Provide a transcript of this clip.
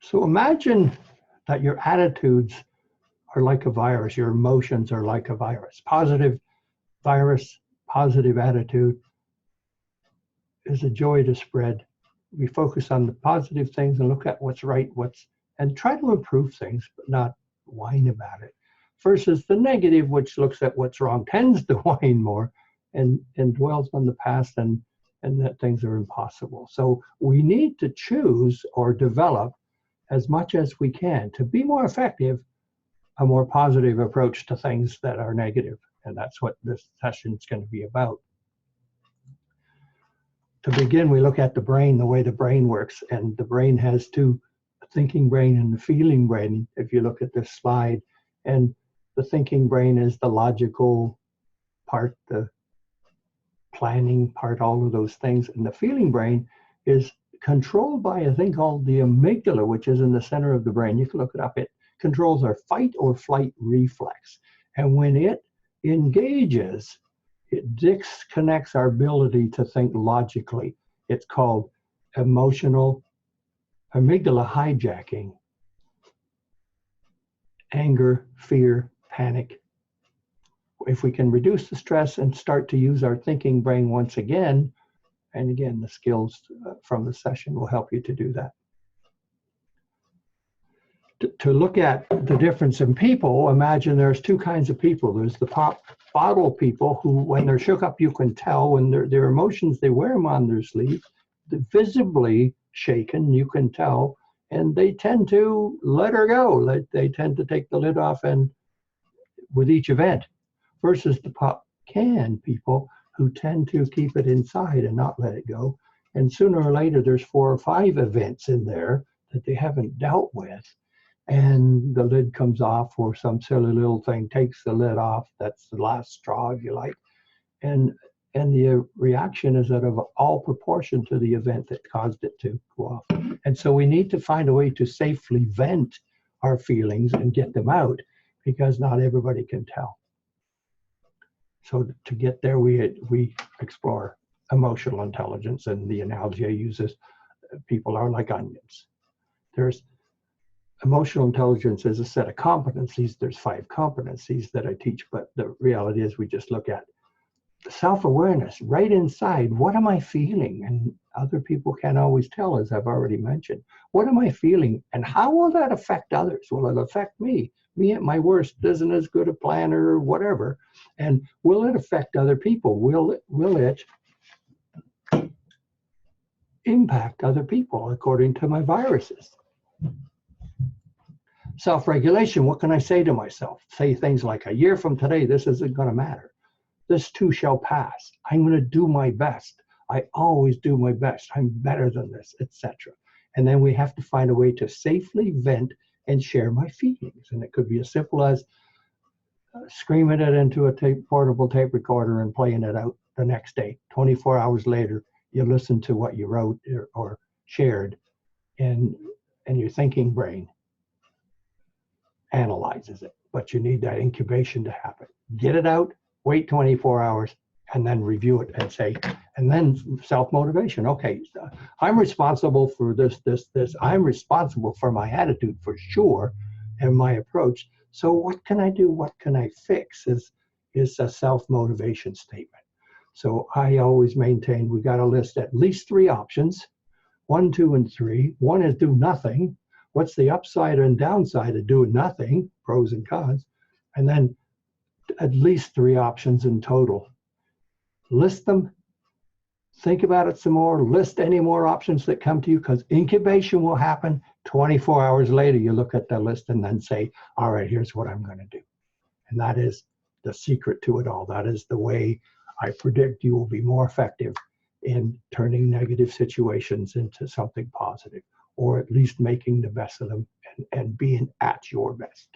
So imagine that your attitudes are like a virus, your emotions are like a virus. Positive virus, positive attitude is a joy to spread. We focus on the positive things and look at what's right, and try to improve things, but not whine about it. Versus the negative, which looks at what's wrong, tends to whine more and dwells on the past and that things are impossible. So we need to choose or develop as much as we can to be more effective, a more positive approach to things that are negative. And that's what this session is going to be about. To begin, we look at the brain, the way the brain works. And the brain has two, the thinking brain and the feeling brain, if you look at this slide. And the thinking brain is the logical part, the planning part, all of those things. And the feeling brain is controlled by a thing called the amygdala, which is in the center of the brain. You can look it up. It controls our fight or flight reflex. And when it engages, it disconnects our ability to think logically. It's called emotional amygdala hijacking. Anger, fear, panic. If we can reduce the stress and start to use our thinking brain once again, and again, the skills from the session will help you to do that. To look at the difference in people, imagine there's two kinds of people. There's the pop bottle people who, when they're shook up, you can tell. When their emotions, they wear them on their sleeve. They're visibly shaken, you can tell. And they tend to let her go. They tend to take the lid off and with each event. Versus the pop can people who tend to keep it inside and not let it go. And sooner or later, there's 4 or 5 events in there that they haven't dealt with. And the lid comes off, or some silly little thing takes the lid off. That's the last straw, if you like. And the reaction is out of all proportion to the event that caused it to go off. And so we need to find a way to safely vent our feelings and get them out, because not everybody can tell. So to get there, we explore emotional intelligence, and the analogy I use is people are like onions. There's emotional intelligence is a set of competencies. There's 5 competencies that I teach, but the reality is we just look at self-awareness right inside. What am I feeling? And other people can't always tell, as I've already mentioned. What am I feeling? And how will that affect others? Will it affect me? Me at my worst isn't as good a planner or whatever. And will it affect other people? Will it impact other people according to my viruses? Self-regulation, what can I say to myself? Say things like, a year from today, this isn't going to matter. This too shall pass. I'm going to do my best. I always do my best. I'm better than this, etc. And then we have to find a way to safely vent and share my feelings. And it could be as simple as screaming it into a portable tape recorder and playing it out the next day. 24 hours later, you listen to what you wrote or shared, and your thinking brain analyzes it. But you need that incubation to happen. Get it out, wait 24 hours, and then review it and say, and then self-motivation. Okay, I'm responsible for this. I'm responsible for my attitude for sure, and my approach. So what can I do? What can I fix is a self-motivation statement. So I always maintain we got to list at least 3 options, 1, 2, and 3. 1 is do nothing. What's the upside and downside of doing nothing? Pros and cons. And then at least 3 options in total. List them, think about it some more, list any more options that come to you, because incubation will happen. 24 hours later, you look at the list and then say, all right, here's what I'm going to do. And that is the secret to it all. That is the way I predict you will be more effective in turning negative situations into something positive, or at least making the best of them and being at your best.